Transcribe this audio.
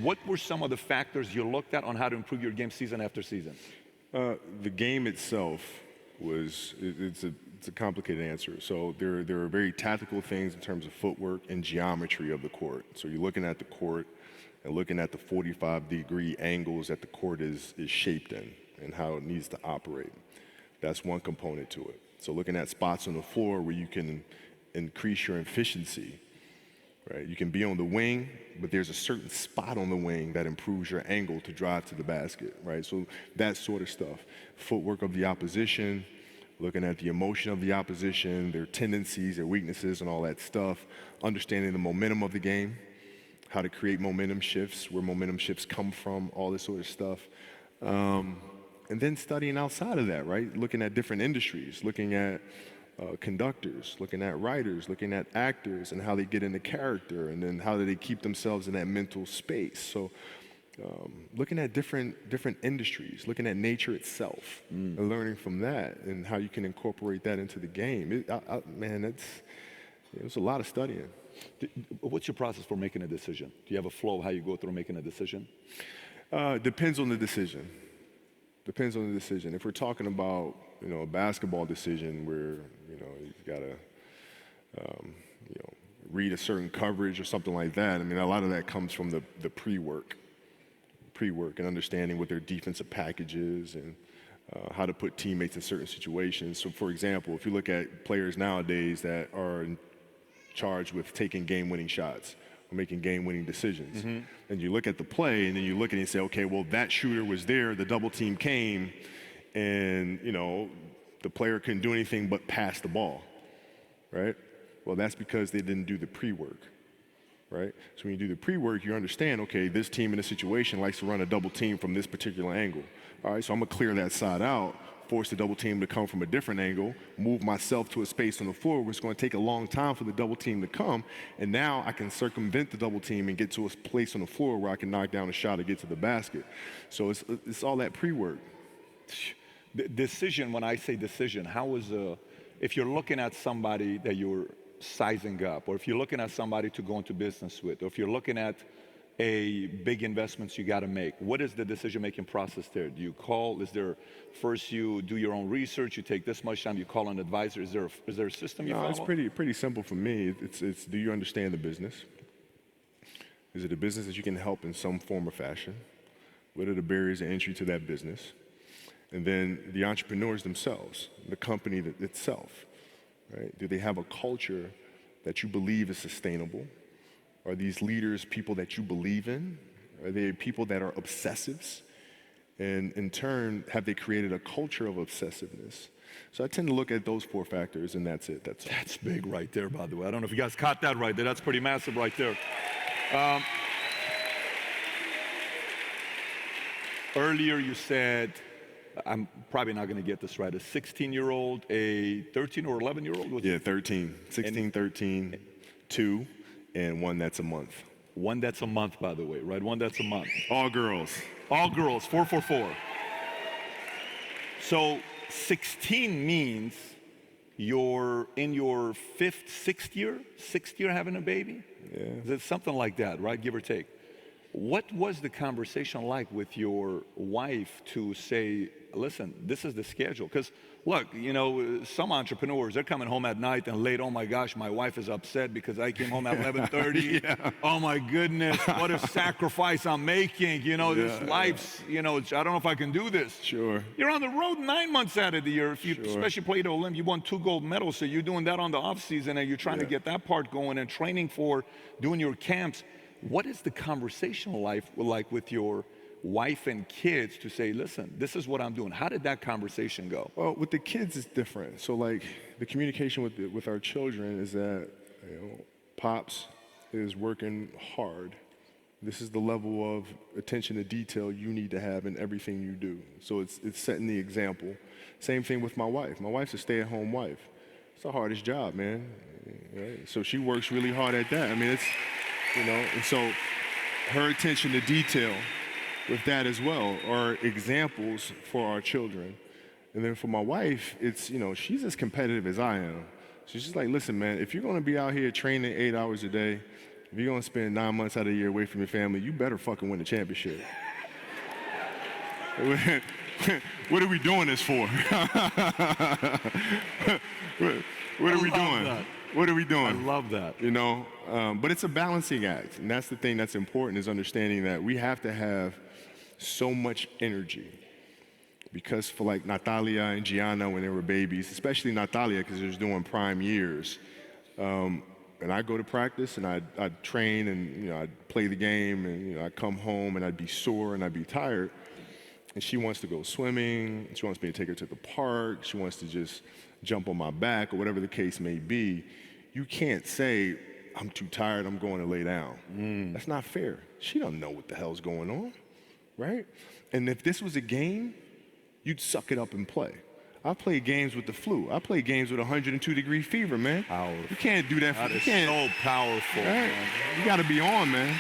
What were some of the factors you looked at on how to improve your game season after season? The game itself it's a complicated answer. So there are very tactical things in terms of footwork and geometry of the court. So you're looking at the court and looking at the 45-degree angles that the court is shaped in and how it needs to operate. That's one component to it. So looking at spots on the floor where you can increase your efficiency, right? You can be on the wing, but there's a certain spot on the wing that improves your angle to drive to the basket, right? So that sort of stuff. Footwork of the opposition, looking at the emotion of the opposition, their tendencies, their weaknesses, and all that stuff. Understanding the momentum of the game, how to create momentum shifts, where momentum shifts come from, all this sort of stuff. And then studying outside of that, right? Looking at different industries, looking at conductors, looking at writers, looking at actors and how they get into character, and then how do they keep themselves in that mental space. So looking at different industries, looking at nature itself, and learning from that and how you can incorporate that into the game. Man, it was a lot of studying. What's your process for making a decision? Do you have a flow of how you go through making a decision? Depends on the decision. Depends on the decision. If we're talking about, a basketball decision where, you've got to, read a certain coverage or something like that, I mean, a lot of that comes from the pre-work and understanding what their defensive package is and how to put teammates in certain situations. So, for example, if you look at players nowadays that are charged with taking game-winning shots or making game-winning decisions, and you look at the play and then you look at it and say, okay, well, that shooter was there, the double team came, and, the player couldn't do anything but pass the ball, right? Well, that's because they didn't do the pre-work, right? So when you do the pre-work, you understand, okay, this team in this situation likes to run a double team from this particular angle. All right, so I'm gonna clear that side out, force the double team to come from a different angle, move myself to a space on the floor where it's gonna take a long time for the double team to come, and now I can circumvent the double team and get to a place on the floor where I can knock down a shot or get to the basket. So it's all that pre-work. Decision, when I say decision, if you're looking at somebody that you're sizing up, or if you're looking at somebody to go into business with, or if you're looking at a big investments you got to make, what is the decision-making process there? Do you call, first you do your own research, you take this much time, you call an advisor, is there a system you follow? It's pretty simple for me. It's do you understand the business? Is it a business that you can help in some form or fashion? What are the barriers of entry to that business? And then the entrepreneurs themselves, the company itself, right? Do they have a culture that you believe is sustainable? Are these leaders people that you believe in? Are they people that are obsessives? And in turn, have they created a culture of obsessiveness? So I tend to look at those 4 factors, and that's it. That's big right there, by the way. I don't know if you guys caught that right there. That's pretty massive right there. Earlier you said, I'm probably not going to get this right, a 16-year-old, a 13 or 11-year-old? Yeah, 13. 16, 13, 2, and 1 that's a month. 1 that's a month, by the way, right? 1 that's a month. All girls. All girls, 444. So 16 means you're in your 5th, 6th year having a baby? Yeah. It's something like that, right? Give or take. What was the conversation like with your wife to say, listen, this is the schedule? Because look, some entrepreneurs, they're coming home at night and late, oh my gosh, my wife is upset because I came home at 11:30. Yeah. Oh my goodness, what a sacrifice I'm making. This life's, I don't know if I can do this. Sure. You're on the road 9 months out of the year. If you especially played at Olymp, you won 2 gold medals, so you're doing that on the off season and you're trying to get that part going and training for doing your camps. What is the conversational life like with your wife and kids to say, listen, this is what I'm doing? How did that conversation go? Well, with the kids, it's different. So, like, the communication with our children is that, Pops is working hard. This is the level of attention to detail you need to have in everything you do. So it's setting the example. Same thing with my wife. My wife's a stay-at-home wife. It's the hardest job, man. Right? So she works really hard at that. I mean, it's, and so her attention to detail with that as well are examples for our children. And then for my wife, it's, she's as competitive as I am. So she's like, listen, man, if you're going to be out here training 8 hours a day, If you're gonna spend 9 months out of the year away from your family, you better fucking win the championship. What are we doing this for? What are we doing? That. What are we doing? I love that. You know, but it's a balancing act, and that's the thing that's important, is understanding that we have to have so much energy. Because for like Natalia and Gianna when they were babies, especially Natalia because she was doing prime years, and I go to practice and I'd train and I'd play the game and I'd come home and I'd be sore and I'd be tired, and she wants to go swimming, she wants me to take her to the park, she wants to just jump on my back or whatever the case may be. You can't say, I'm too tired, I'm going to lay down. That's not fair. She don't know what the hell's going on, right? And if this was a game, you'd suck it up and play. I played games with the flu. I played games with 102-degree fever, man. Powerful. You can't do that. That is you can't, so powerful, right? man. You got to be on, man.